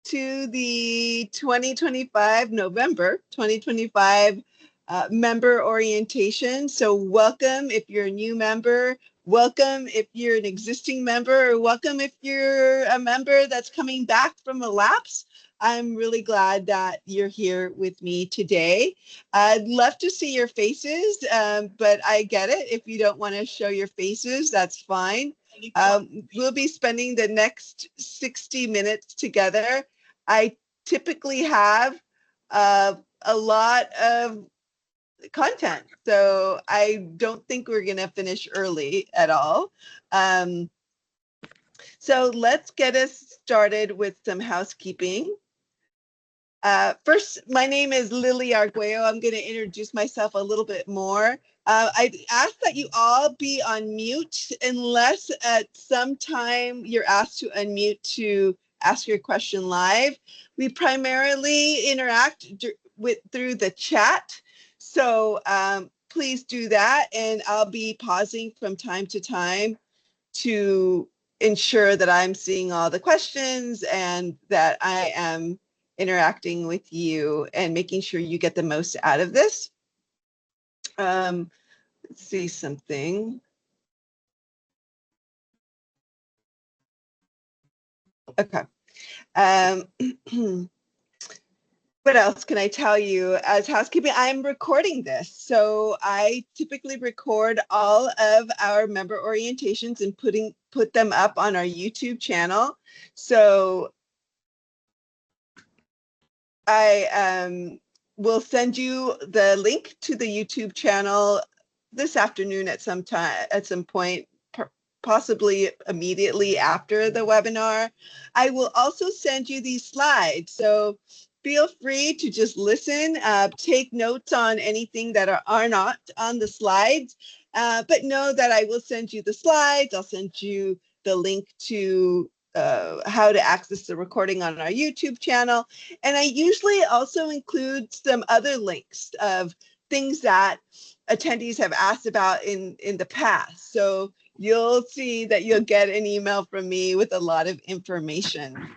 to the 2025, November 2025 member orientation. So welcome if you're a new member, welcome if you're an existing member, or welcome if you're a member that's coming back from a lapse. I'm really glad that you're here with me today. I'd love to see your faces, but I get it. If you don't want to show your faces, that's fine. We'll be spending the next 60 minutes together. I typically have a lot of content, so I don't think we're going to finish early at all. So let's get us started with some housekeeping. First, my name is Lily Arguello. I'm going to introduce myself a little bit more. I ask that you all be on mute unless at some time you're asked to unmute to ask your question live. We primarily interact through the chat. So please do that. And I'll be pausing from time to time to ensure that I'm seeing all the questions and that I am interacting with you and making sure you get the most out of this. Let's see something. Okay. What else can I tell you as housekeeping? I'm recording this. So I typically record all of our member orientations and put them up on our YouTube channel. So I will send you the link to the YouTube channel this afternoon at some point, possibly immediately after the webinar. I will also send you these slides. So feel free to just listen, take notes on anything that are not on the slides, but know that I will send you the slides. I'll send you the link to how to access the recording on our YouTube channel. And I usually also include some other links of things that attendees have asked about in the past. So you'll see that you'll get an email from me with a lot of information.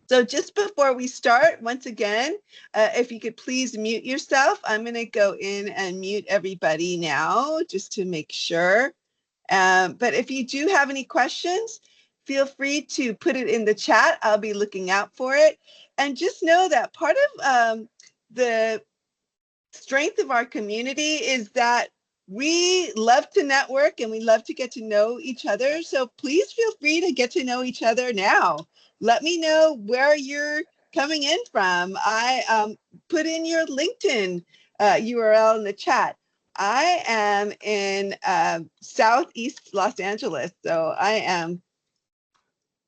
So just before we start, once again, if you could please mute yourself. I'm going to go in and mute everybody now just to make sure. But if you do have any questions, feel free to put it in the chat. I'll be looking out for it. And just know that part of the strength of our community is that we love to network and we love to get to know each other. So please feel free to get to know each other now. Let me know where you're coming in from. I put in your LinkedIn URL in the chat. I am in Southeast Los Angeles, so I am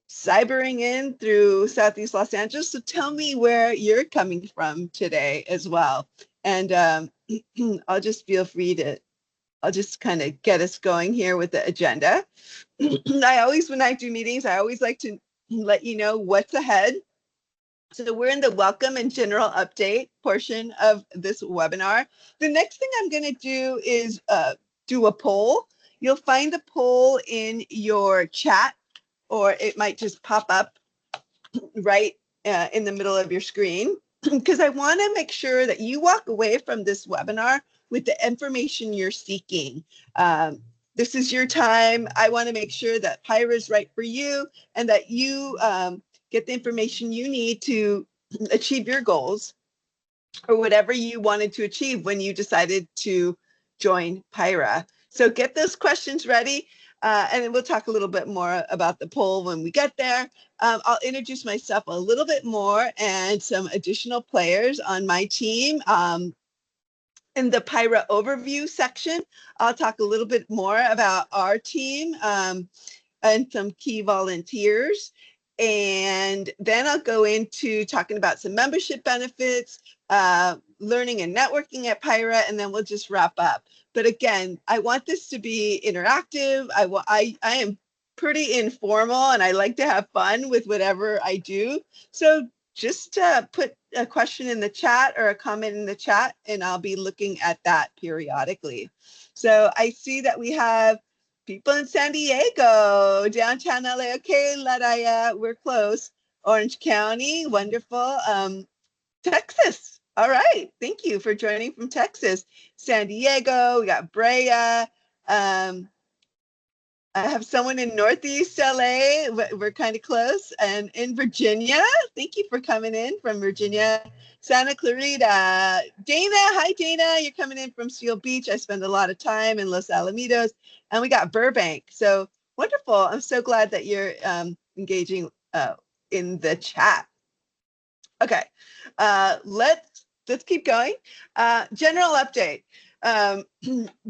cybering in through Southeast Los Angeles. So tell me where you're coming from today as well. And I'll just feel free to, I'll just kind of get us going here with the agenda. I always, when I do meetings, I always like to let you know what's ahead. So we're in the welcome and general update portion of this webinar. The next thing I'm going to do is do a poll. You'll find the poll in your chat, or it might just pop up right in the middle of your screen, because I want to make sure that you walk away from this webinar with the information you're seeking. This is your time. I want to make sure that PIHRA is right for you and that you get the information you need to achieve your goals or whatever you wanted to achieve when you decided to join PIHRA. So get those questions ready. And then we'll talk a little bit more about the poll when we get there. I'll introduce myself a little bit more and some additional players on my team. In the PIHRA overview section, I'll talk a little bit more about our team and some key volunteers. And then I'll go into talking about some membership benefits, learning and networking at PIHRA, and then we'll just wrap up. But again, I want this to be interactive. I am pretty informal and I like to have fun with whatever I do. So just put a question in the chat or a comment in the chat and I'll be looking at that periodically. So I see that we have people in San Diego, downtown LA. Okay, Ladaya, we're close. Orange County, wonderful. Texas, all right. Thank you for joining from Texas. San Diego, we got Brea. I have someone in Northeast LA. We're kind of close. And in Virginia, thank you for coming in from Virginia. Santa Clarita. Dana, hi Dana. You're coming in from Seal Beach. I spend a lot of time in Los Alamitos. And we got Burbank. So wonderful. I'm so glad that you're engaging in the chat. Okay, let's keep going. General update.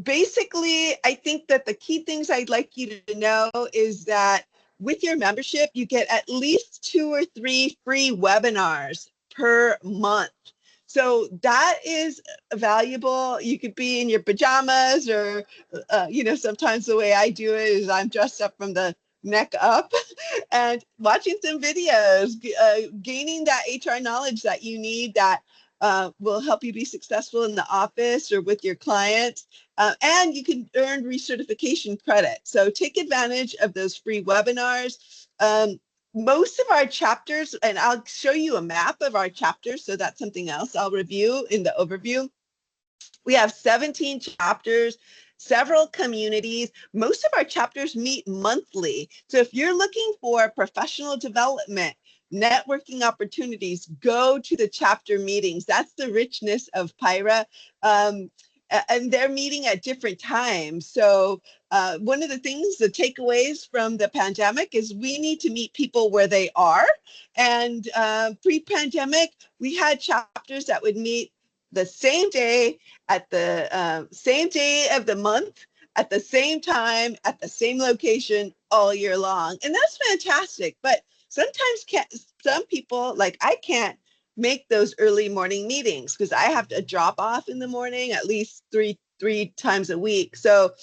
Basically, I think that the key things I'd like you to know is that with your membership, you get at least 2 or 3 free webinars per month. So that is valuable. You could be in your pajamas or, sometimes the way I do it is I'm dressed up from the neck up and watching some videos, gaining that HR knowledge that you need that will help you be successful in the office or with your clients. And you can earn recertification credit. So take advantage of those free webinars. Most of our chapters, and I'll show you a map of our chapters, so that's something else I'll review in the overview. We have 17 chapters, several communities. Most of our chapters meet monthly. So if you're looking for professional development, networking opportunities, go to the chapter meetings. That's the richness of PIHRA. And they're meeting at different times. So one of the things, the takeaways from the pandemic is we need to meet people where they are. And pre-pandemic, we had chapters that would meet the same day at the same day of the month, at the same time, at the same location all year long. And that's fantastic. But sometimes some people, like I can't make those early morning meetings because I have to drop off in the morning at least three times a week. So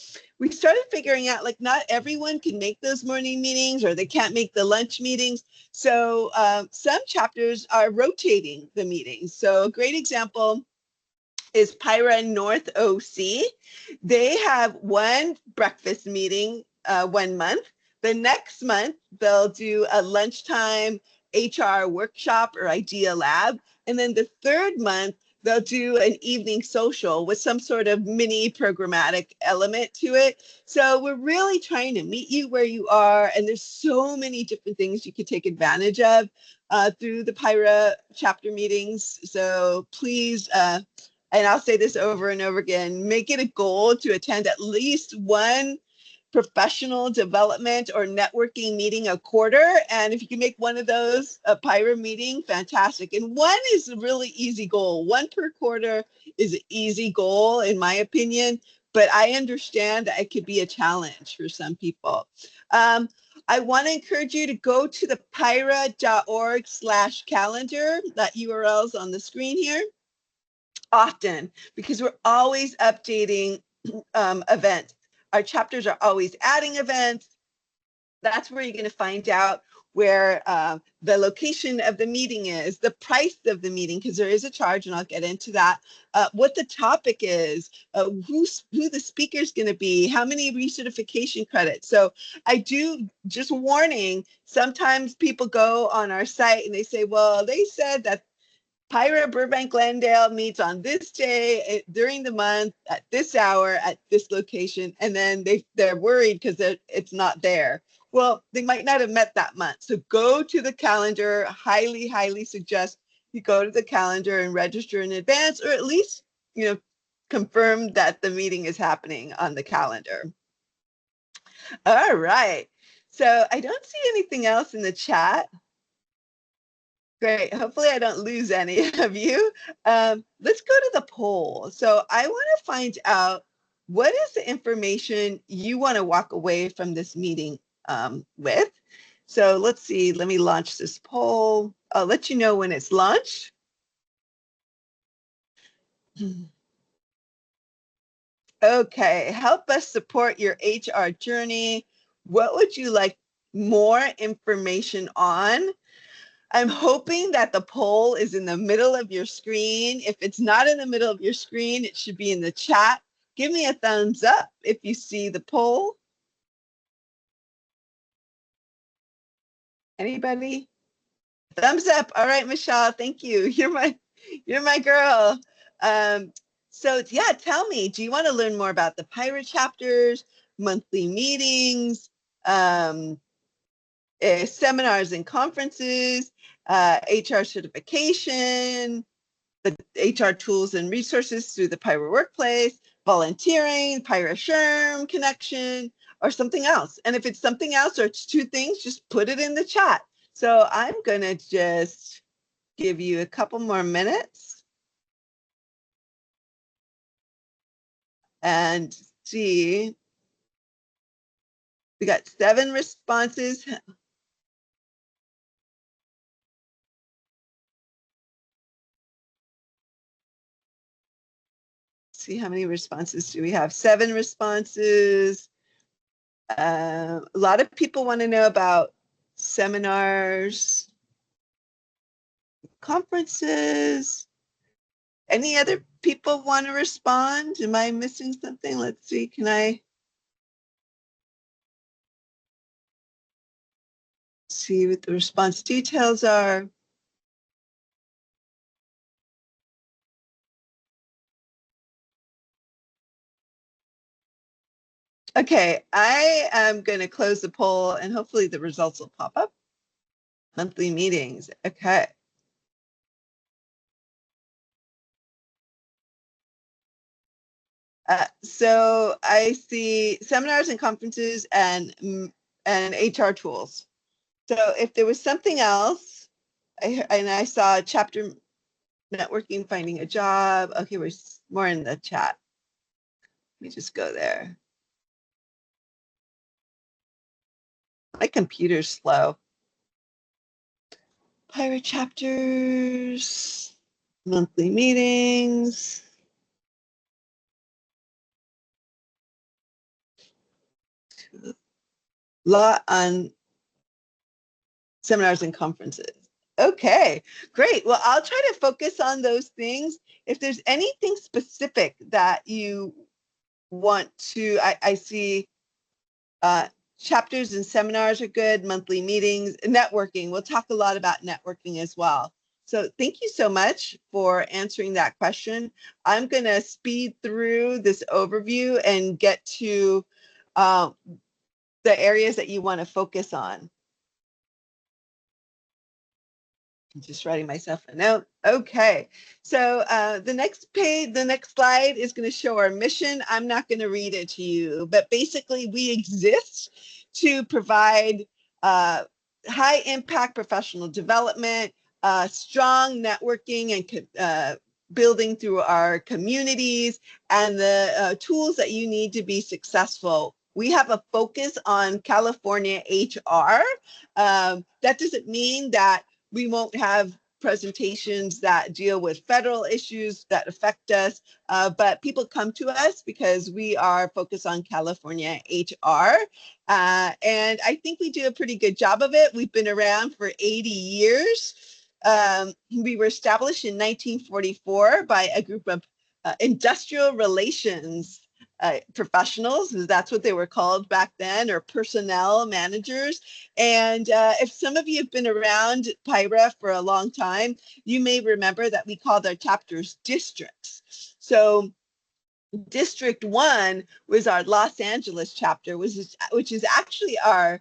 we started figuring out like not everyone can make those morning meetings or they can't make the lunch meetings. So some chapters are rotating the meetings. So a great example is PIHRA North OC. They have one breakfast meeting 1 month. The next month, they'll do a lunchtime HR workshop or idea lab. And then the third month, they'll do an evening social with some sort of mini programmatic element to it. So we're really trying to meet you where you are. And there's so many different things you could take advantage of through the PIHRA chapter meetings. So please, and I'll say this over and over again, make it a goal to attend at least one professional development or networking meeting a quarter. And if you can make one of those a PIHRA meeting, fantastic. And one is a really easy goal. 1 per quarter is an easy goal, in my opinion, but I understand that it could be a challenge for some people. I want to encourage you to go to the PIHRA.org/calendar. That URL is on the screen here. Often, because we're always updating events. Our chapters are always adding events. That's where you're going to find out where the location of the meeting is, the price of the meeting, because there is a charge, and I'll get into that, what the topic is, who the speaker is going to be, how many recertification credits. So I do, just warning, sometimes people go on our site and they say, well, they said that PIHRA Burbank Glendale meets on this day during the month at this hour at this location, and then they're worried because it's not there. Well, they might not have met that month. So go to the calendar. Highly, highly suggest you go to the calendar and register in advance, or at least, confirm that the meeting is happening on the calendar. All right. So I don't see anything else in the chat. Great. Hopefully I don't lose any of you. Let's go to the poll. So I want to find out, what is the information you want to walk away from this meeting with? So let's see. Let me launch this poll. I'll let you know when it's launched. Okay. Help us support your HR journey. What would you like more information on? I'm hoping that the poll is in the middle of your screen. If it's not in the middle of your screen, it should be in the chat. Give me a thumbs up if you see the poll. Anybody? Thumbs up. All right, Michelle, thank you. You're my girl. So yeah, tell me, do you want to learn more about the PIHRA chapters, monthly meetings, um, seminars and conferences, HR certification, the HR tools and resources through the PIHRA workplace, volunteering, PIHRA SHRM connection, or something else? And if it's something else or it's two things, just put it in the chat. So I'm going to just give you a couple more minutes and see. We got 7 responses. See how many responses do we have? 7 responses. A lot of people want to know about seminars, conferences. Any other people want to respond? Am I missing something? Let's see. Can I see what the response details are? Okay, I am going to close the poll and hopefully the results will pop up. Monthly meetings. Okay. So I see seminars and conferences and HR tools. So if there was something else, I saw chapter networking, finding a job. Okay, we're more in the chat. Let me just go there. My computer's slow. PIHRA chapters, monthly meetings. Lot on seminars and conferences. Okay, great. Well, I'll try to focus on those things. If there's anything specific that you want to, I see chapters and seminars are good, monthly meetings, networking. We'll talk a lot about networking as well. So thank you so much for answering that question. I'm going to speed through this overview and get to the areas that you want to focus on. I'm just writing myself a note. Okay, so the next page, the next slide is going to show our mission. I'm not going to read it to you, but basically we exist to provide high impact professional development, strong networking and building through our communities, and the tools that you need to be successful. We have a focus on California HR. That doesn't mean that we won't have presentations that deal with federal issues that affect us, but people come to us because we are focused on California HR. And I think we do a pretty good job of it. We've been around for 80 years. We were established in 1944 by a group of industrial relations professionals, that's what they were called back then, or personnel managers. And if some of you have been around PIHRA for a long time, you may remember that we called our chapters districts. So District 1 was our Los Angeles chapter, which is actually our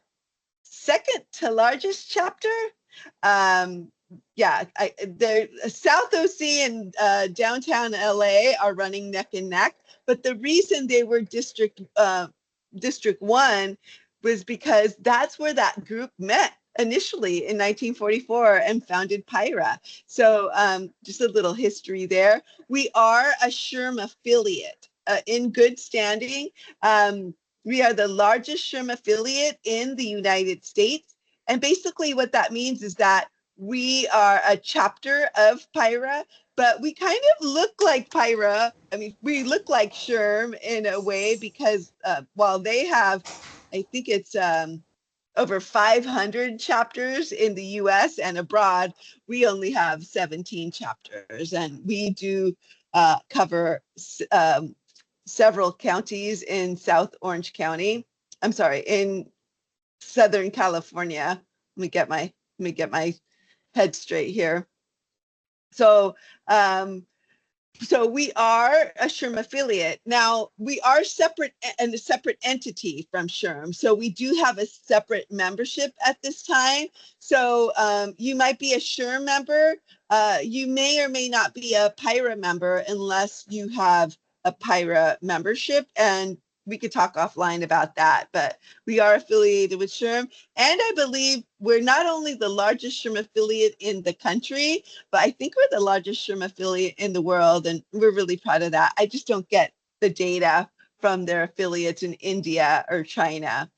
second to largest chapter. Yeah, the South OC and downtown LA are running neck and neck. But the reason they were District 1 was because that's where that group met initially in 1944 and founded PIHRA. So just a little history there. We are a SHRM affiliate in good standing. We are the largest SHRM affiliate in the United States. And basically what that means is that we are a chapter of PIHRA, but we kind of look like PIHRA. I mean, we look like SHRM in a way because while they have, I think it's over 500 chapters in the US and abroad, we only have 17 chapters. And we do cover several counties in South Orange County. I'm sorry, in Southern California. Let me get my head straight here. So, so we are a SHRM affiliate. Now, we are separate and a separate entity from SHRM. So we do have a separate membership at this time. So you might be a SHRM member. You may or may not be a PIHRA member unless you have a PIHRA membership. And we could talk offline about that, but we are affiliated with SHRM. And I believe we're not only the largest SHRM affiliate in the country, but I think we're the largest SHRM affiliate in the world, and we're really proud of that. I just don't get the data from their affiliates in India or China.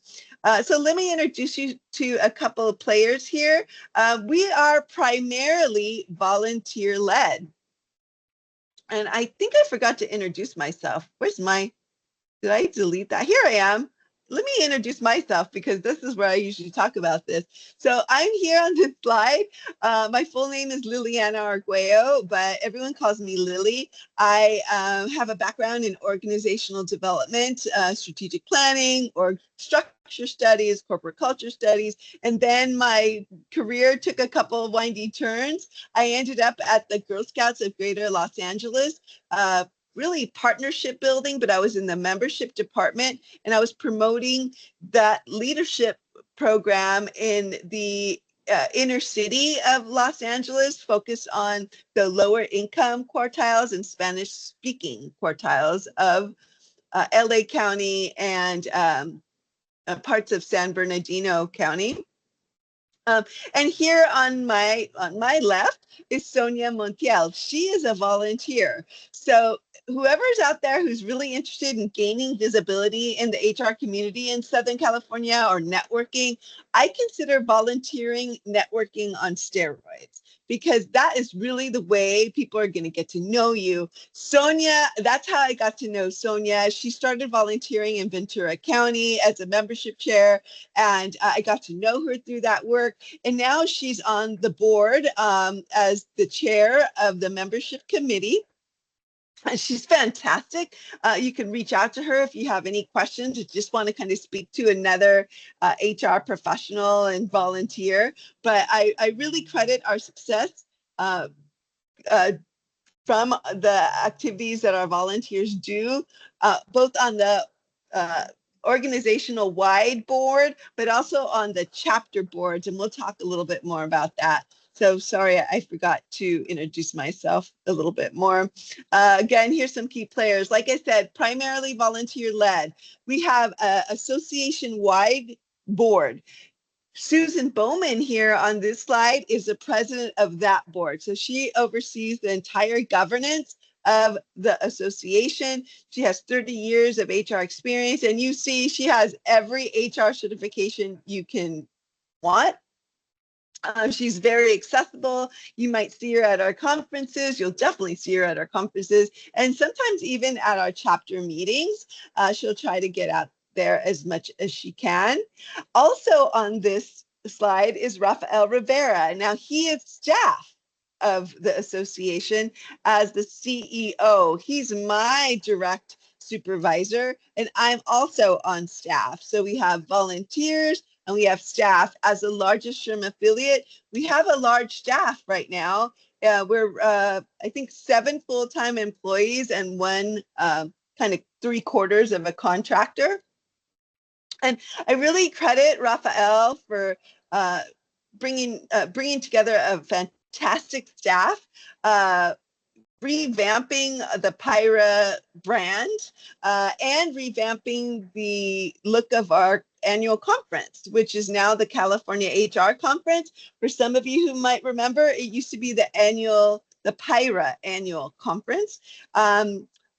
So let me introduce you to a couple of players here. We are primarily volunteer-led. And I think I forgot to introduce myself. Where's my, did I delete that? Here I am. Let me introduce myself because this is where I usually talk about this. So I'm here on this slide. My full name is Liliana Arguello, but everyone calls me Lily. I have a background in organizational development, strategic planning, or structure studies, corporate culture studies, and then my career took a couple of windy turns. I ended up at the Girl Scouts of Greater Los Angeles, really partnership building, but I was in the membership department and I was promoting that leadership program in the inner city of Los Angeles, focused on the lower income quartiles and Spanish speaking quartiles of LA County and parts of San Bernardino County. And here on my left is Sonia Montiel. She is a volunteer. So whoever's out there who's really interested in gaining visibility in the HR community in Southern California or networking, I consider volunteering networking on steroids, because that is really the way people are going to get to know you. Sonia, that's how I got to know Sonia. She started volunteering in Ventura County as a membership chair, and I got to know her through that work. And now she's on the board as the chair of the membership committee. And she's fantastic. You can reach out to her if you have any questions or just want to kind of speak to another HR professional and volunteer. But I really credit our success from the activities that our volunteers do, both on the organizational wide board, but also on the chapter boards. And we'll talk a little bit more about that. So sorry, I forgot to introduce myself a little bit more. Again, here's some key players. Like I said, primarily volunteer-led. We have an association-wide board. Susan Bowman here on this slide is the president of that board. So she oversees the entire governance of the association. She has 30 years of HR experience, and you see she has every HR certification you can want. She's very accessible. You might see her at our conferences. You'll definitely see her at our conferences, and sometimes even at our chapter meetings. She'll try to get out there as much as she can. Also on this slide is Rafael Rivera. Now he is staff of the association as the CEO. He's my direct supervisor, and I'm also on staff. So we have volunteers and we have staff. As the largest SHRM affiliate, we have a large staff right now. We're, I think, 7 full-time employees and 1 kind of 3/4 of a contractor. And I really credit Rafael for bringing together a fantastic staff, revamping the PIHRA brand, and revamping the look of our annual conference, which is now the California HR Conference. For some of you who might remember, it used to be the PIHRA annual conference.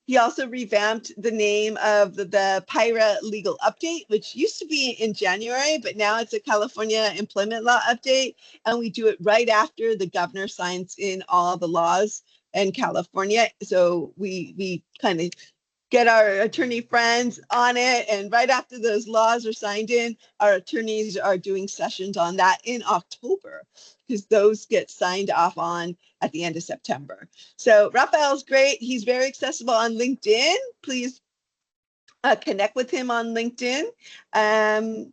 He also revamped the name of the PIHRA Legal Update, which used to be in January, but now it's a California Employment Law Update. And we do it right after the governor signs in all the laws in California. So we kind of get our attorney friends on it. And right after those laws are signed in, our attorneys are doing sessions on that in October, because those get signed off on at the end of September. So Rafael's great. He's very accessible on LinkedIn. Please connect with him on LinkedIn, and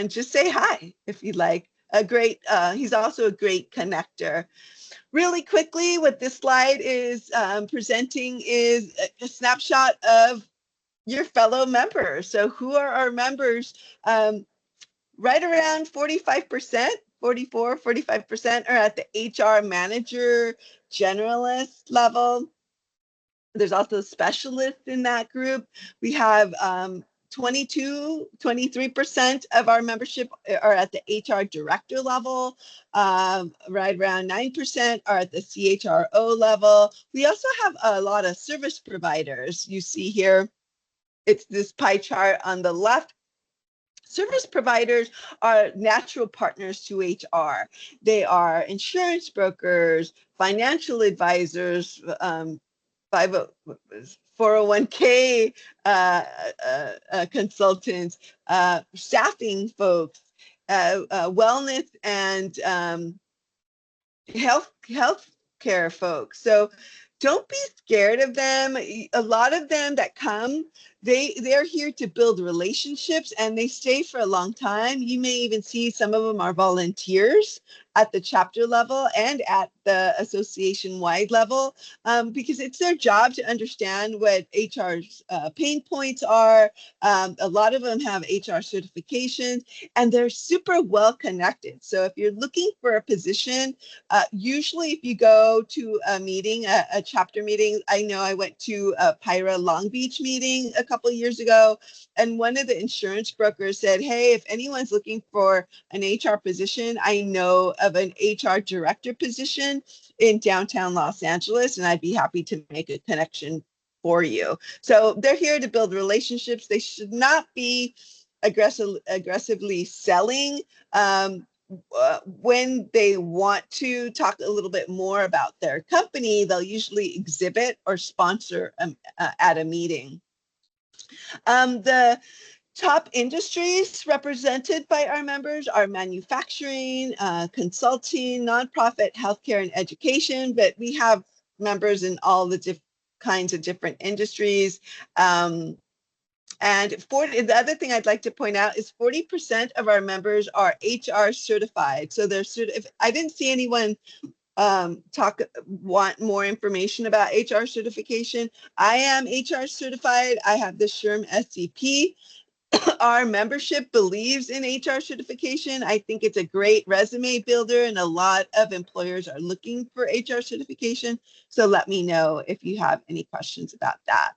just say hi if you'd like. he's also a great connector. Really quickly, what this slide is presenting is a snapshot of your fellow members. So who are our members? Right around 45%, 44, 45% are at the HR manager, generalist level. There's also specialists in that group. We have 23% of our membership are at the HR director level. Right around 9% are at the CHRO level. We also have a lot of service providers. You see here, it's this pie chart on the left. Service providers are natural partners to HR. They are insurance brokers, financial advisors, 401k consultants, staffing folks, wellness and health care folks. So don't be scared of them. A lot of them that come, they're here to build relationships and they stay for a long time. You may even see some of them are volunteers at the chapter level and at the association-wide level, because it's their job to understand what HR's pain points are. A lot of them have HR certifications and they're super well connected. So if you're looking for a position, usually if you go to a meeting, a chapter meeting, I know I went to a PIHRA Long Beach meeting a couple of years ago, and one of the insurance brokers said, hey, if anyone's looking for an HR position, I know of an HR director position in downtown Los Angeles, and I'd be happy to make a connection for you. So they're here to build relationships. They should not be aggressively selling. When they want to talk a little bit more about their company, they'll usually exhibit or sponsor at a meeting. The top industries represented by our members are manufacturing, consulting, nonprofit, healthcare, and education, but we have members in all the kinds of different industries. And the other thing I'd like to point out is 40% of our members are HR certified. So they're I didn't see anyone want more information about HR certification. I am HR certified. I have the SHRM SCP. Our membership believes in HR certification. I think it's a great resume builder and a lot of employers are looking for HR certification. So let me know if you have any questions about that.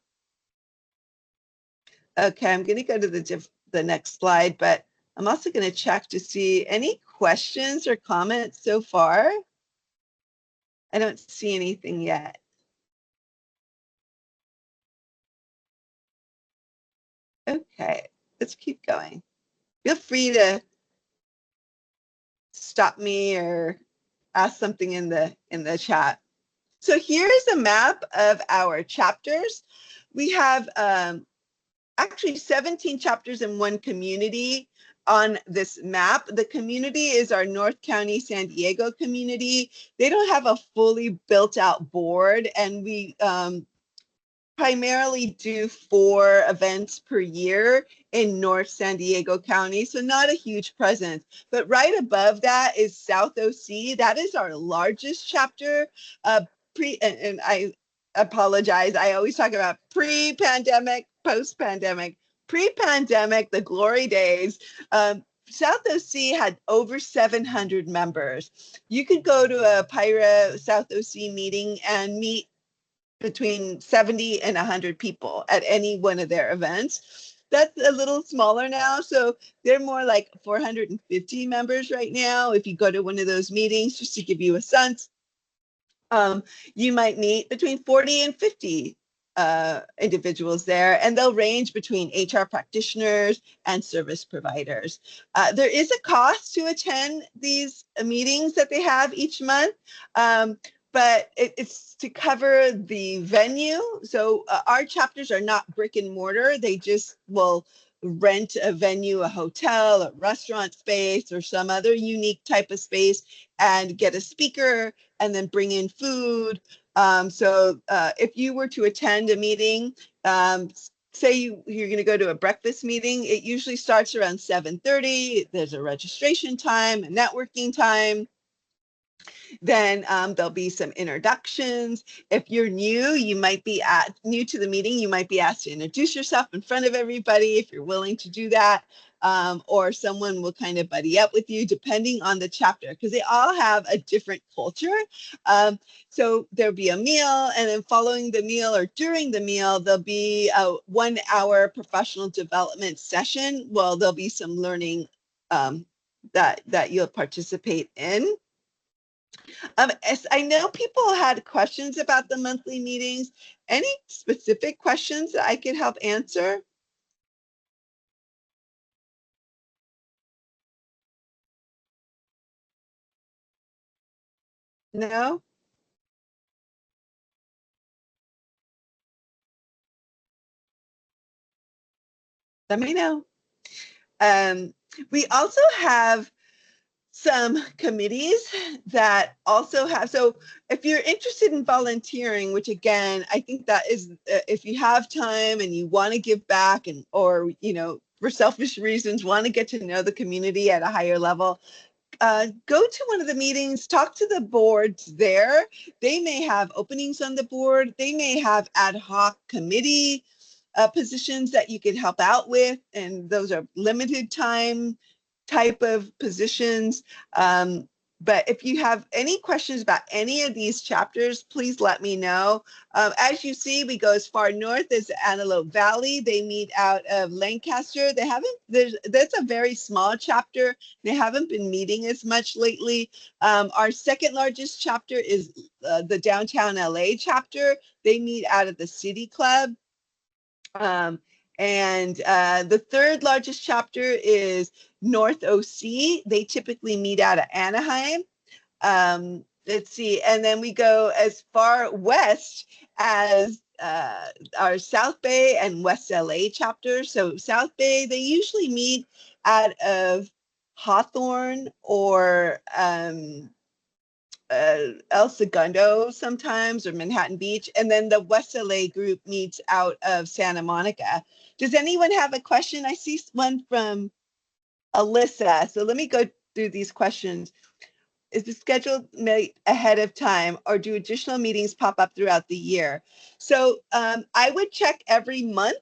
Okay, I'm going to go to the next slide, but I'm also going to check to see any questions or comments so far. I don't see anything yet. Okay, let's keep going. Feel free to stop me or ask something in the chat. So here is a map of our chapters. We have actually 17 chapters in one community on this map. The community is our North County, San Diego community. They don't have a fully built out board, and we primarily do 4 events per year in North San Diego County, so not a huge presence. But right above that is South OC. That is our largest chapter. And I apologize, I always talk about pre-pandemic, post-pandemic. Pre-pandemic, the glory days, South OC had over 700 members. You could go to a PIHRA South OC meeting and meet between 70 and 100 people at any one of their events. That's a little smaller now. So they're more like 450 members right now. If you go to one of those meetings, just to give you a sense, you might meet between 40 and 50 individuals there, and they'll range between HR practitioners and service providers. There is a cost to attend these meetings that they have each month, but it's to cover the venue. So our chapters are not brick and mortar. They just will rent a venue, a hotel, a restaurant space, or some other unique type of space, and get a speaker and then bring in food. So if you were to attend a meeting, say you're going to go to a breakfast meeting, it usually starts around 7:30. There's a registration time, a networking time. Then there'll be some introductions. If you're new, you might be new to the meeting, you might be asked to introduce yourself in front of everybody if you're willing to do that. Or someone will kind of buddy up with you depending on the chapter, because they all have a different culture. So there'll be a meal, and then following the meal or during the meal, there'll be a 1-hour professional development session. Well, there'll be some learning that you'll participate in. As I know people had questions about the monthly meetings. Any specific questions that I could help answer? No? Let me know. We also have some committees that also have, so if you're interested in volunteering, which again, I think that is, if you have time and you want to give back, and or for selfish reasons want to get to know the community at a higher level, go to one of the meetings, talk to the boards there. They may have openings on the board. They may have ad hoc committee positions that you could help out with, and those are limited time type of positions. But if you have any questions about any of these chapters, please let me know. As you see, we go as far north as the Antelope Valley. They meet out of Lancaster. That's a very small chapter. They haven't been meeting as much lately. Our second largest chapter is the downtown LA chapter. They meet out of the City Club. And the third largest chapter is North OC. They typically meet out of Anaheim. Let's see, and then we go as far west as our South Bay and West LA chapters. So South Bay, they usually meet out of Hawthorne or El Segundo sometimes, or Manhattan Beach. And then the West LA group meets out of Santa Monica. Does anyone have a question? I see one from Alyssa. So let me go through these questions. Is the schedule made ahead of time, or do additional meetings pop up throughout the year? So I would check every month.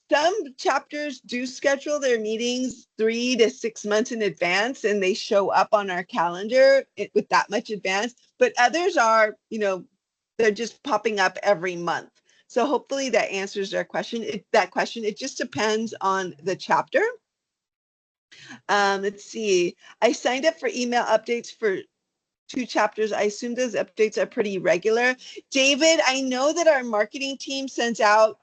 Some chapters do schedule their meetings 3 to 6 months in advance, and they show up on our calendar with that much advance. But others are, they're just popping up every month. So hopefully that answers their question. It just depends on the chapter. Let's see. I signed up for email updates for 2 chapters. I assume those updates are pretty regular. David, I know that our marketing team sends out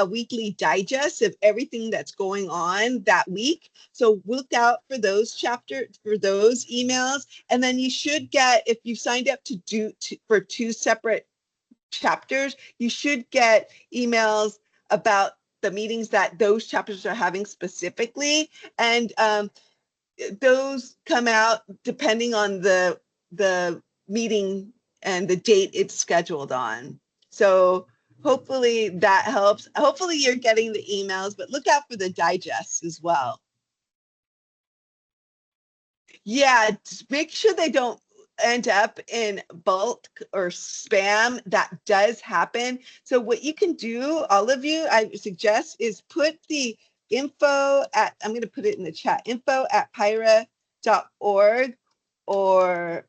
weekly digests of everything that's going on that week. So look out for those emails. And then you should get, if you signed up for 2 separate chapters, you should get emails about the meetings that those chapters are having specifically. And those come out depending on the meeting and the date it's scheduled on. So hopefully that helps. Hopefully you're getting the emails, but look out for the digests as well. Yeah, make sure they don't end up in bulk or spam. That does happen. So what you can do, all of you, I suggest, is put the info at, I'm going to put it in the chat, info@PIHRA.org or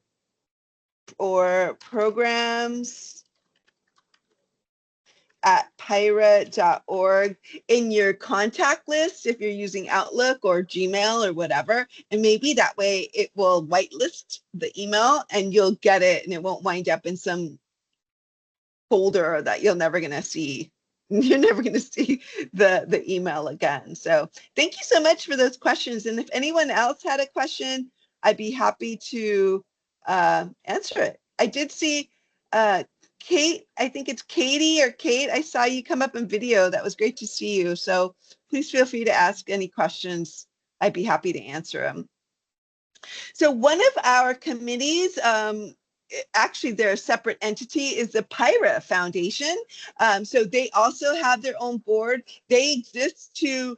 programs@PIHRA.org in your contact list if you're using Outlook or Gmail or whatever. And maybe that way it will whitelist the email and you'll get it, and it won't wind up in some folder that you're never going to see. You're never going to see the email again. So thank you so much for those questions. And if anyone else had a question, I'd be happy to answer it. I did see Kate, I think it's Katie or Kate. I saw you come up in video. That was great to see you. So please feel free to ask any questions. I'd be happy to answer them. So one of our committees actually their separate entity is the PIHRA Foundation. So they also have their own board. They exist to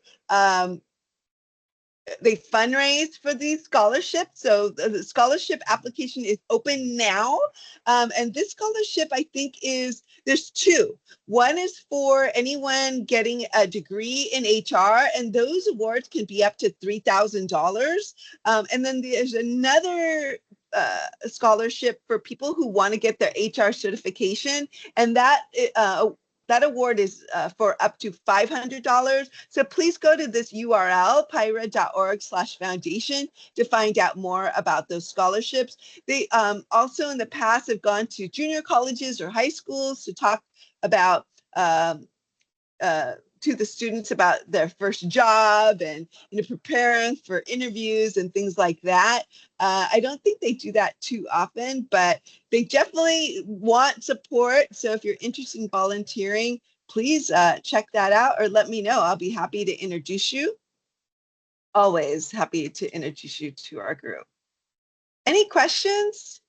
they fundraise for these scholarships. So the scholarship application is open now. And this scholarship, I think, there's two. One is for anyone getting a degree in HR, and those awards can be up to $3,000. And then there's another scholarship for people who want to get their HR certification, and that award is for up to $500. So please go to this URL, pihra.org/foundation, to find out more about those scholarships. They also in the past have gone to junior colleges or high schools to talk about to the students about their first job and preparing for interviews and things like that. I don't think they do that too often, but they definitely want support. So if you're interested in volunteering, please check that out or let me know. I'll be happy to introduce you. Always happy to introduce you to our group. Any questions?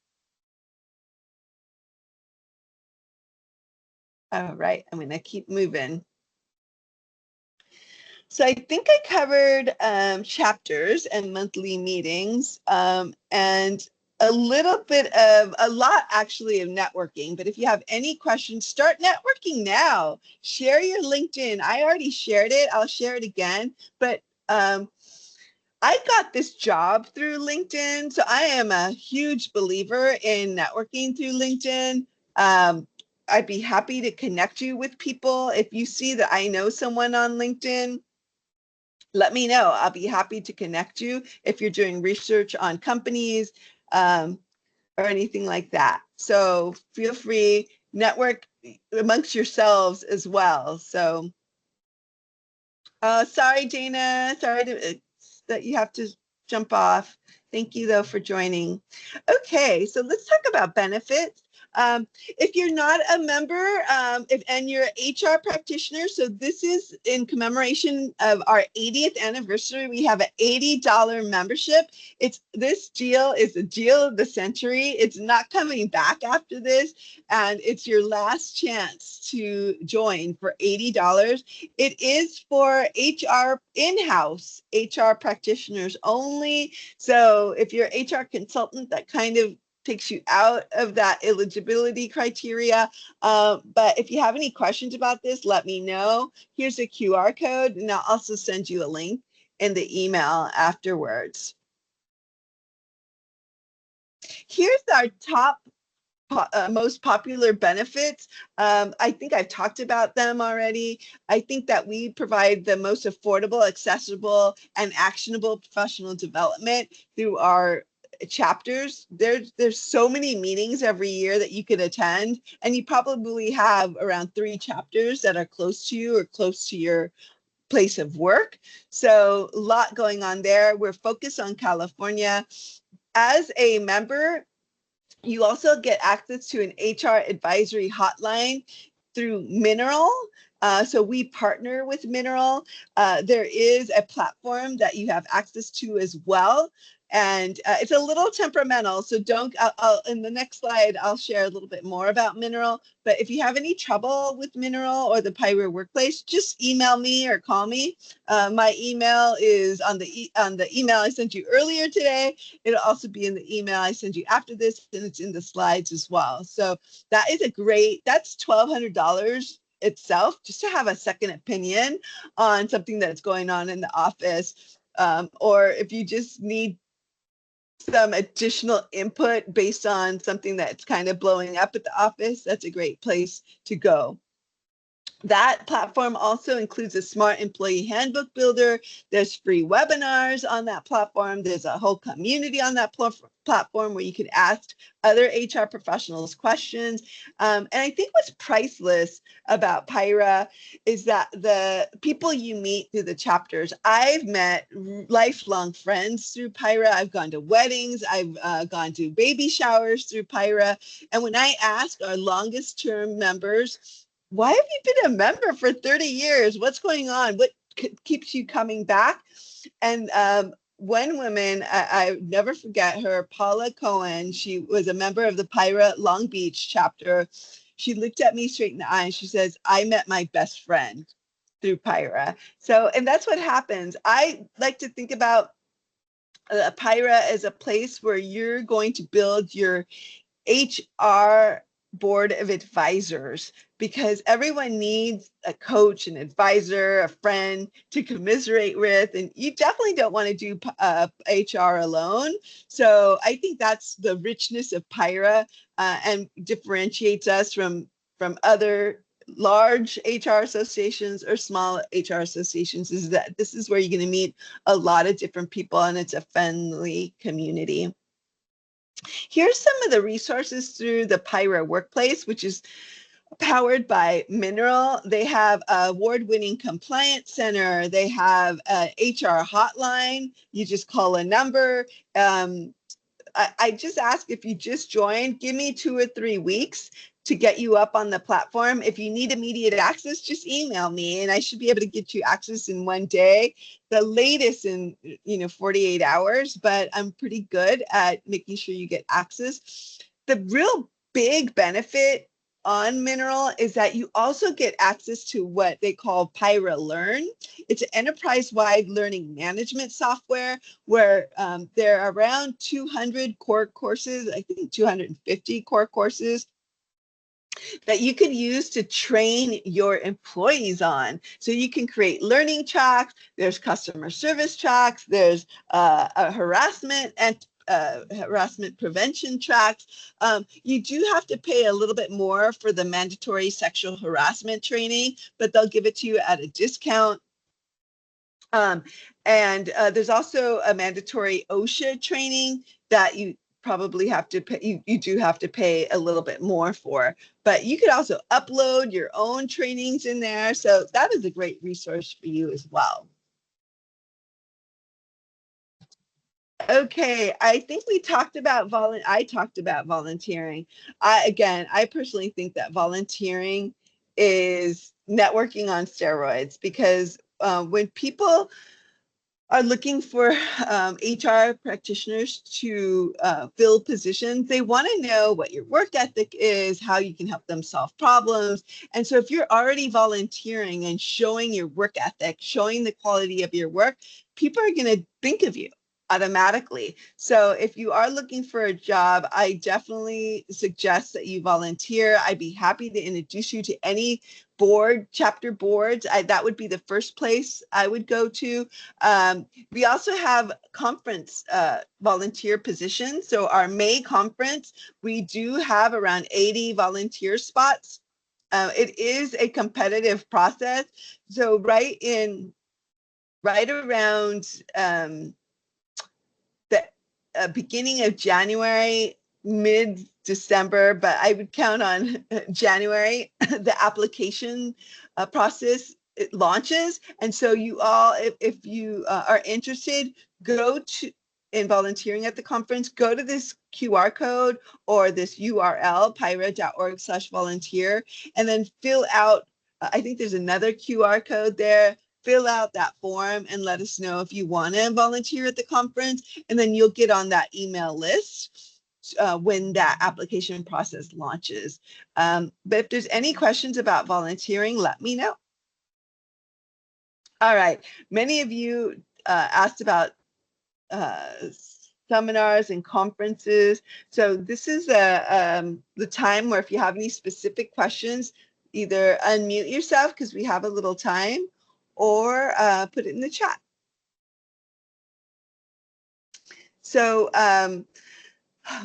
All right, I'm going to keep moving. So I think I covered chapters and monthly meetings and a lot actually of networking. But if you have any questions, start networking now. Share your LinkedIn. I already shared it. I'll share it again. But I got this job through LinkedIn. So I am a huge believer in networking through LinkedIn. I'd be happy to connect you with people. If you see that I know someone on LinkedIn, let me know. I'll be happy to connect you if you're doing research on companies or anything like that. So feel free, network amongst yourselves as well. So sorry, Dana, that you have to jump off. Thank you though for joining. Okay, so let's talk about benefits. If you're not a member and you're an HR practitioner, so this is in commemoration of our 80th anniversary. We have an $80 membership. This deal is the deal of the century. It's not coming back after this, and it's your last chance to join for $80. It is for HR in-house HR practitioners only. So if you're an HR consultant, that kind of takes you out of that eligibility criteria. But if you have any questions about this, let me know. Here's a QR code, and I'll also send you a link in the email afterwards. Here's our top most popular benefits. I think I've talked about them already. I think that we provide the most affordable, accessible, and actionable professional development through our chapters. There's so many meetings every year that you could attend, and you probably have around 3 chapters that are close to you or close to your place of work. So a lot going on there. We're focused on California. As a member, you also get access to an HR advisory hotline through Mineral. So we partner with Mineral. There is a platform that you have access to as well. And it's a little temperamental, so in the next slide, I'll share a little bit more about Mineral. But if you have any trouble with Mineral or the PIHRA Workplace, just email me or call me. My email is on the email I sent you earlier today. It'll also be in the email I send you after this, and it's in the slides as well. So that's $1,200 itself, just to have a second opinion on something that's going on in the office. Or if you just need some additional input based on something that's kind of blowing up at the office, that's a great place to go. That platform also includes a smart employee handbook builder. There's free webinars on that platform. There's a whole community on that platform where you can ask other HR professionals questions. And I think what's priceless about PIHRA is that the people you meet through the chapters, I've met lifelong friends through PIHRA. I've gone to weddings. I've gone to baby showers through PIHRA. And when I ask our longest term members, why have you been a member for 30 years? What's going on? What keeps you coming back? And one woman, I never forget her, Paula Cohen. She was a member of the PIHRA Long Beach chapter. She looked at me straight in the eye and she says, I met my best friend through PIHRA. So, and that's what happens. I like to think about PIHRA as a place where you're going to build your HR board of advisors, because everyone needs a coach, an advisor, a friend to commiserate with, and you definitely don't want to do HR alone. So I think that's the richness of PIHRA, and differentiates us from other large HR associations or small HR associations, is that this is where you're going to meet a lot of different people, and it's a friendly community. Here's some of the resources through the PIHRA Workplace, which is powered by Mineral. They have an award-winning compliance center. They have an HR hotline. You just call a number. I just ask, if you just joined, give me 2 or 3 weeks to get you up on the platform. If you need immediate access, just email me and I should be able to get you access in 1 day, the latest in 48 hours, but I'm pretty good at making sure you get access. The real big benefit on Mineral is that you also get access to what they call PIHRA Learn. It's an enterprise-wide learning management software where there are around 200 core courses, I think 250 core courses, that you can use to train your employees on. So you can create learning tracks, there's customer service tracks, there's a harassment prevention tracks. You do have to pay a little bit more for the mandatory sexual harassment training, but they'll give it to you at a discount. And there's also a mandatory OSHA training that you probably have to pay, you do have to pay a little bit more for, but you could also upload your own trainings in there. So that is a great resource for you as well. Okay, I think we talked about I talked about volunteering. I personally think that volunteering is networking on steroids, because when people are looking for HR practitioners to fill positions, they want to know what your work ethic is, how you can help them solve problems. And so if you're already volunteering and showing your work ethic, showing the quality of your work, people are going to think of you automatically. So if you are looking for a job, I definitely suggest that you volunteer. I'd be happy to introduce you to any chapter boards. That would be the first place I would go to. We also have conference volunteer positions. So our May conference, we do have around 80 volunteer spots. It is a competitive process. So right around the beginning of January, mid-December, but I would count on January, the application process, it launches. And so you all, if you are interested, go to in volunteering at the conference, go to this QR code or this URL, pihra.org/volunteer, and then fill out, I think there's another QR code there. Fill out that form and let us know if you want to volunteer at the conference, and then you'll get on that email list when that application process launches. But if there's any questions about volunteering, let me know. All right, many of you asked about seminars and conferences. So this is the time where if you have any specific questions, either unmute yourself because we have a little time, or put it in the chat. So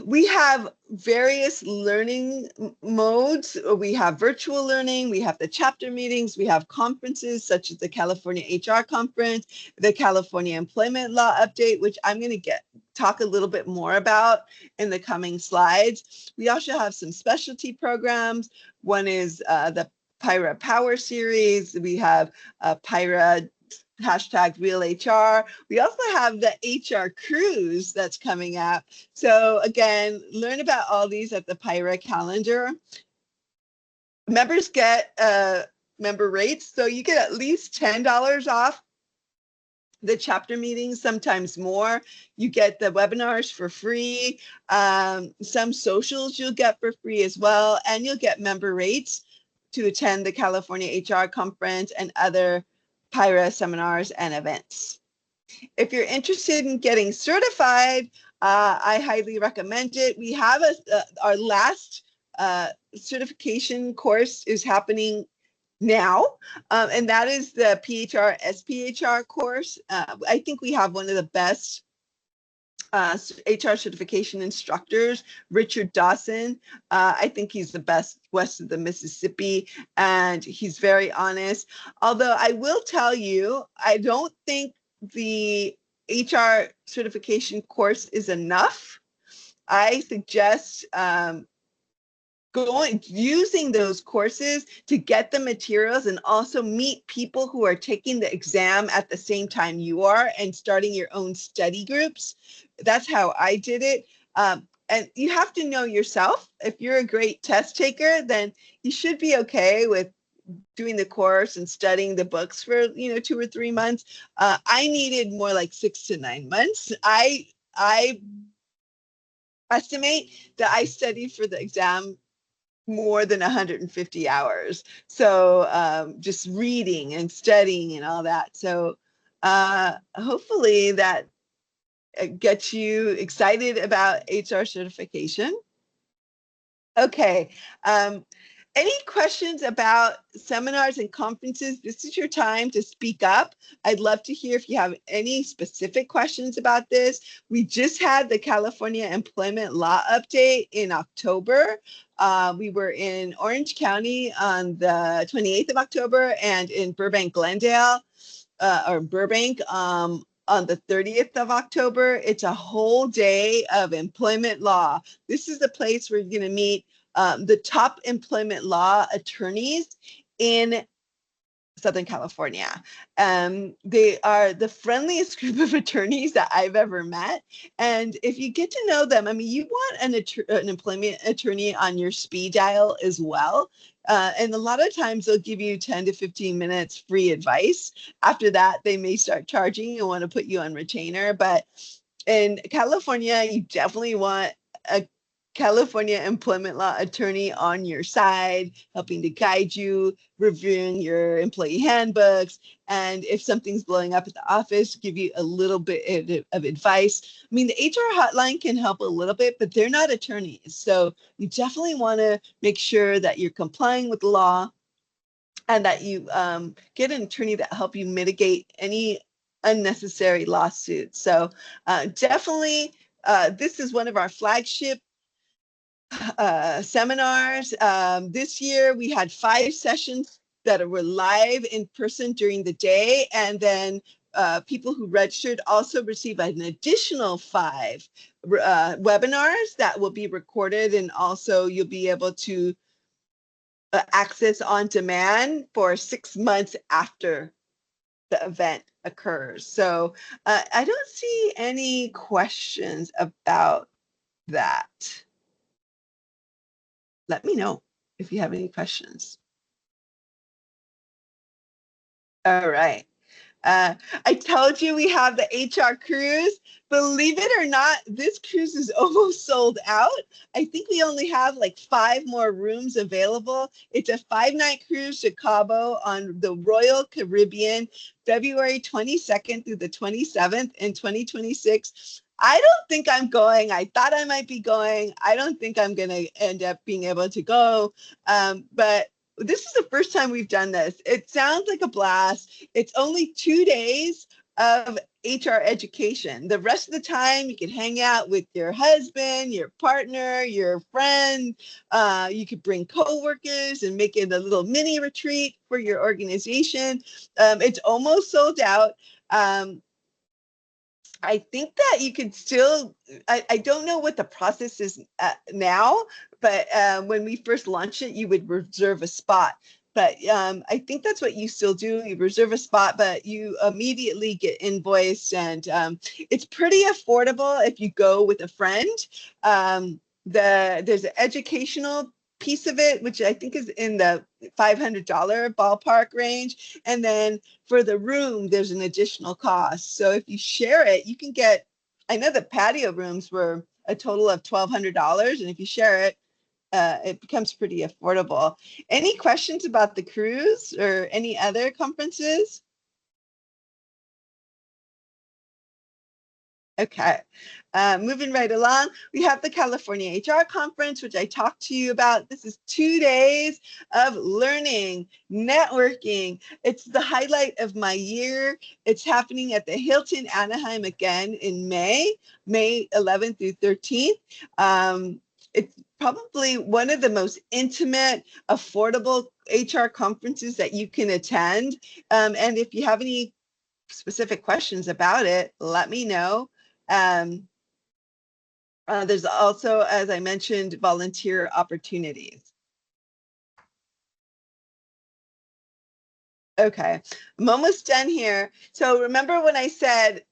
we have various learning modes. We have virtual learning, we have the chapter meetings, we have conferences such as the California HR Conference, the California Employment Law Update, which I'm going to talk a little bit more about in the coming slides. We also have some specialty programs. One is the PIHRA Power Series. We have PIHRA #RealHR. We also have the HR Cruise that's coming up. So again, learn about all these at the PIHRA calendar. Members get member rates, so you get at least $10 off the chapter meetings, sometimes more. You get the webinars for free. Some socials you'll get for free as well. And you'll get member rates to attend the California HR conference and other PIHRA seminars and events. If you're interested in getting certified, I highly recommend it. We have our last certification course is happening now, and that is the PHR SPHR course. I think we have one of the best HR certification instructors, Richard Dawson. I think he's the best west of the Mississippi, and he's very honest. Although I will tell you, I don't think the HR certification course is enough. I suggest using those courses to get the materials and also meet people who are taking the exam at the same time you are and starting your own study groups. That's how I did it. And you have to know yourself. If you're a great test taker, then you should be okay with doing the course and studying the books for 2 or 3 months. I needed more like 6 to 9 months. I estimate that I studied for the exam more than 150 hours. So just reading and studying and all that. So hopefully that gets you excited about HR certification. Okay. Any questions about seminars and conferences? This is your time to speak up. I'd love to hear if you have any specific questions about this. We just had the California Employment Law update in October. We were in Orange County on the 28th of October and in Burbank, Glendale, or Burbank on the 30th of October. It's a whole day of employment law. This is the place where you're going to meet the top employment law attorneys in Southern California. They are the friendliest group of attorneys that I've ever met. And if you get to know them, I mean, you want an employment attorney on your speed dial as well. And a lot of times they'll give you 10 to 15 minutes free advice. After that, they may start charging and want to put you on retainer. But in California, you definitely want a California employment law attorney on your side, helping to guide you, reviewing your employee handbooks, and if something's blowing up at the office, give you a little bit of advice. I mean, the HR hotline can help a little bit, but they're not attorneys. So you definitely want to make sure that you're complying with the law and that you get an attorney that help you mitigate any unnecessary lawsuits. So definitely, this is one of our flagship seminars. This year we had 5 sessions that were live in person during the day, and then people who registered also receive an additional 5 webinars that will be recorded, and also you'll be able to access on demand for 6 months after the event occurs. So I don't see any questions about that. Let me know if you have any questions. All right. I told you we have the HR cruise. Believe it or not, this cruise is almost sold out. I think we only have like 5 more rooms available. It's a 5-night cruise to Cabo on the Royal Caribbean, February 22nd through the 27th in 2026. I don't think I'm going. I thought I might be going. I don't think I'm going to end up being able to go. But this is the first time we've done this. It sounds like a blast. It's only 2 days of HR education. The rest of the time, you can hang out with your husband, your partner, your friend. You could bring coworkers and make it a little mini retreat for your organization. It's almost sold out. I think that you could still, I don't know what the process is now, but when we first launched it, you would reserve a spot. But I think that's what you still do. You reserve a spot, but you immediately get invoiced, and it's pretty affordable if you go with a friend. There's an educational piece of it, which I think is in the $500 ballpark range. And then for the room, there's an additional cost. So if you share it, you can get, I know the patio rooms were a total of $1,200. And if you share it, it becomes pretty affordable. Any questions about the cruise or any other conferences? Okay, moving right along, we have the California HR Conference, which I talked to you about. This is 2 days of learning, networking. It's the highlight of my year. It's happening at the Hilton Anaheim again in May 11th through 13th. It's probably one of the most intimate, affordable HR conferences that you can attend. And if you have any specific questions about it, let me know. There's also, as I mentioned, volunteer opportunities. Okay, I'm almost done here. So remember when I said,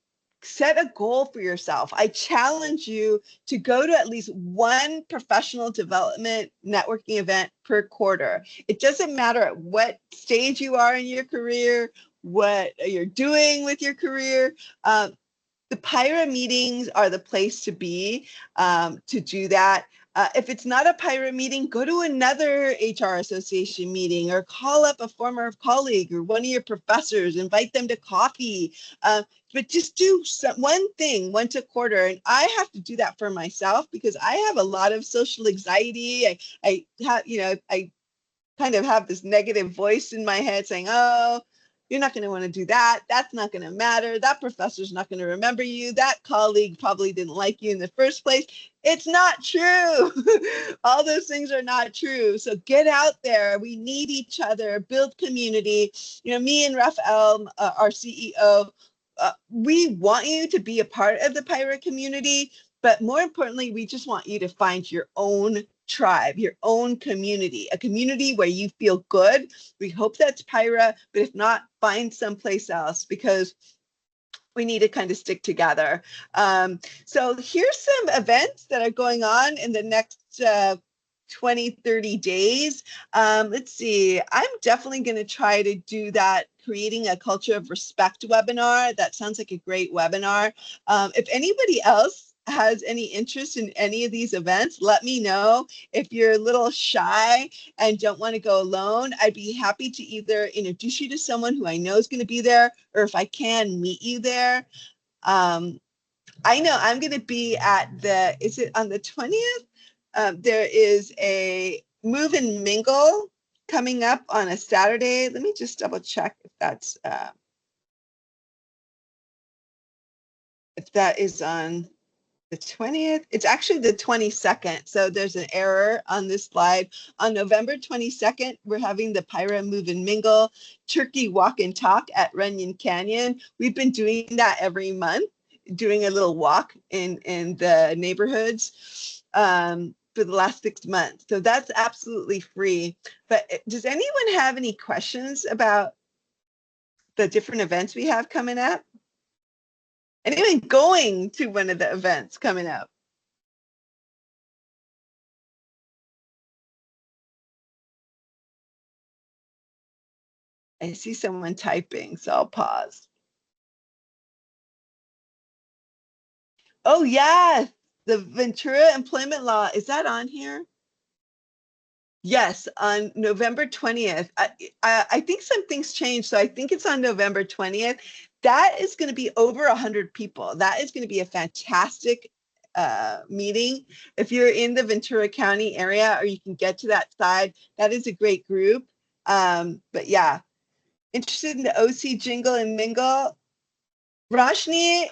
set a goal for yourself. I challenge you to go to at least one professional development networking event per quarter. It doesn't matter at what stage you are in your career, what you're doing with your career. The PIHRA meetings are the place to be to do that. If it's not a PIHRA meeting, go to another HR association meeting or call up a former colleague or one of your professors, invite them to coffee. But just do one thing once a quarter. And I have to do that for myself because I have a lot of social anxiety. I have, I kind of have this negative voice in my head saying, oh, you're not going to want to do that. That's not going to matter. That professor's not going to remember you. That colleague probably didn't like you in the first place. It's not true. All those things are not true. So get out there. We need each other, build community. Me and Raphael, our CEO, we want you to be a part of the PIHRA community, but more importantly, we just want you to find your own tribe, your own community, a community where you feel good. We hope that's PIHRA, but if not, find someplace else because we need to kind of stick together. So here's some events that are going on in the next 20, 30 days. Let's see, I'm definitely going to try to do that creating a culture of respect webinar. That sounds like a great webinar. If anybody else has any interest in any of these events, let me know. If you're a little shy and don't want to go alone, I'd be happy to either introduce you to someone who I know is going to be there, or if I can, meet you there. I know I'm going to be at is it on the 20th? There is a Move and Mingle coming up on a Saturday. Let me just double check if that is on the 20th. It's actually the 22nd. So there's an error on this slide. On November 22nd, we're having the PIHRA Move and Mingle Turkey Walk and Talk at Runyon Canyon. We've been doing that every month, doing a little walk in the neighborhoods for the last 6 months. So that's absolutely free. But does anyone have any questions about the different events we have coming up? Anyone going to one of the events coming up? I see someone typing, so I'll pause. Oh, yes, the Ventura Employment Law. Is that on here? Yes, on November 20th. I think some things changed, so I think it's on November 20th. That is going to be over 100 people. That is going to be a fantastic meeting. If you're in the Ventura County area or you can get to that side, that is a great group. But yeah, interested in the OC Jingle and Mingle? Roshni,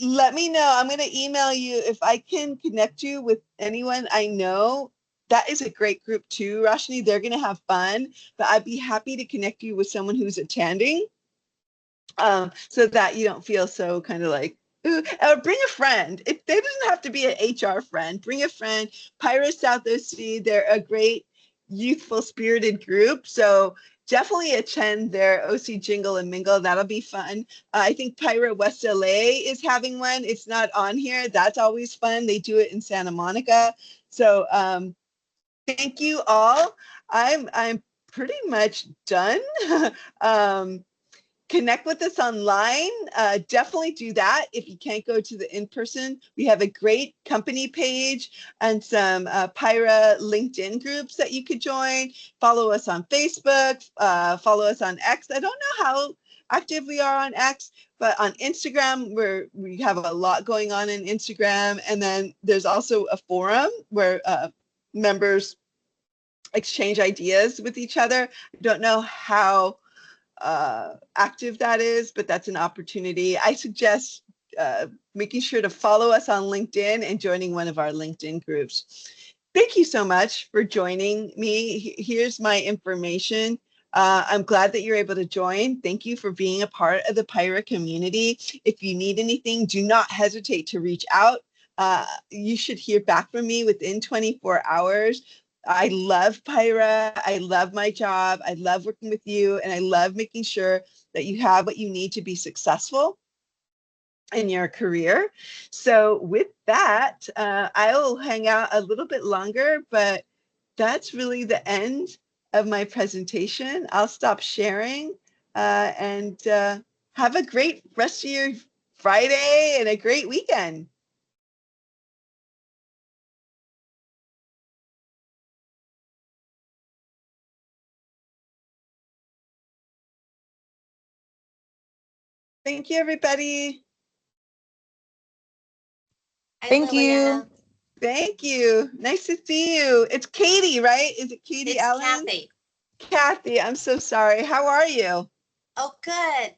let me know. I'm going to email you if I can connect you with anyone I know. That is a great group too, Roshni. They're going to have fun, but I'd be happy to connect you with someone who's attending so that you don't feel so kind of like, ooh. Or bring a friend. It doesn't have to be an HR friend. Bring a friend. PIHRA South OC, they're a great youthful spirited group. So definitely attend their OC Jingle and Mingle. That'll be fun. I think PIHRA West LA is having one. It's not on here. That's always fun. They do it in Santa Monica. So Thank you all. I'm pretty much done. um, Connect with us online. Definitely do that if you can't go to the in-person. We have a great company page and some PIHRA LinkedIn groups that you could join. Follow us on Facebook. Follow us on X. I don't know how active we are on X, but on Instagram, we have a lot going on in Instagram. And then there's also a forum where members exchange ideas with each other. I don't know how active that is, but that's an opportunity. I suggest making sure to follow us on LinkedIn and joining one of our LinkedIn groups. Thank you so much for joining me. Here's my information. I'm glad that you're able to join. Thank you for being a part of the PIHRA community. If you need anything, do not hesitate to reach out. You should hear back from me within 24 hours. I love PIHRA. I love my job. I love working with you. And I love making sure that you have what you need to be successful in your career. So with that, I will hang out a little bit longer, but that's really the end of my presentation. I'll stop sharing and have a great rest of your Friday and a great weekend. Thank you, everybody. Hi, Thank you. Liliana. Thank you. Nice to see you. It's Katie, right? Is it Katie It's Allen? Kathy. Kathy, I'm so sorry. How are you? Oh, good.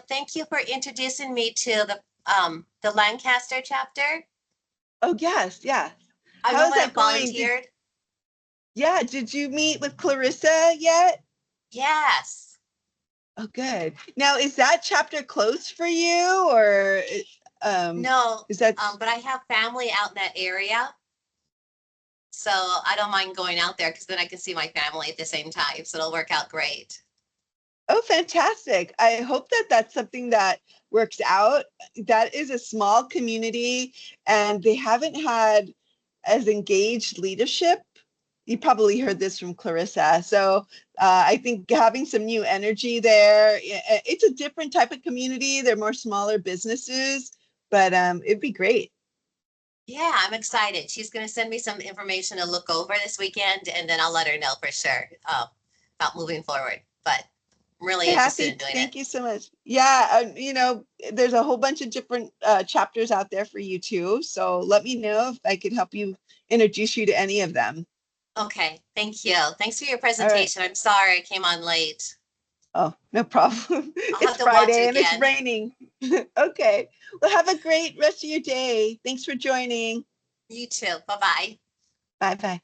Thank you for introducing me to the Lancaster chapter. Oh, yes, yes. I How is remember I that going? volunteered. Did you meet with Clarissa yet? Yes. Oh, good. Now, is that chapter closed for you or No, is that? but I have family out in that area. So I don't mind going out there because then I can see my family at the same time. So it'll work out great. Oh, fantastic. I hope that that's something that works out. That is a small community and they haven't had as engaged leadership. You probably heard this from Clarissa. So I think having some new energy there, it's a different type of community. They're more smaller businesses, but it'd be great. Yeah, I'm excited. She's going to send me some information to look over this weekend, and then I'll let her know for sure about moving forward. But I'm really interested in Kathy, doing it. thank you so much. Yeah, there's a whole bunch of different chapters out there for you too. So let me know if I could help you introduce you to any of them. Okay, thank you. Thanks for your All right. presentation. I'm sorry I came on late. Oh, no problem. I'll It's have to watch it Friday and it's again. raining. Okay. Well, have a great rest of your day. Thanks for joining. You too. Bye-bye. Bye bye.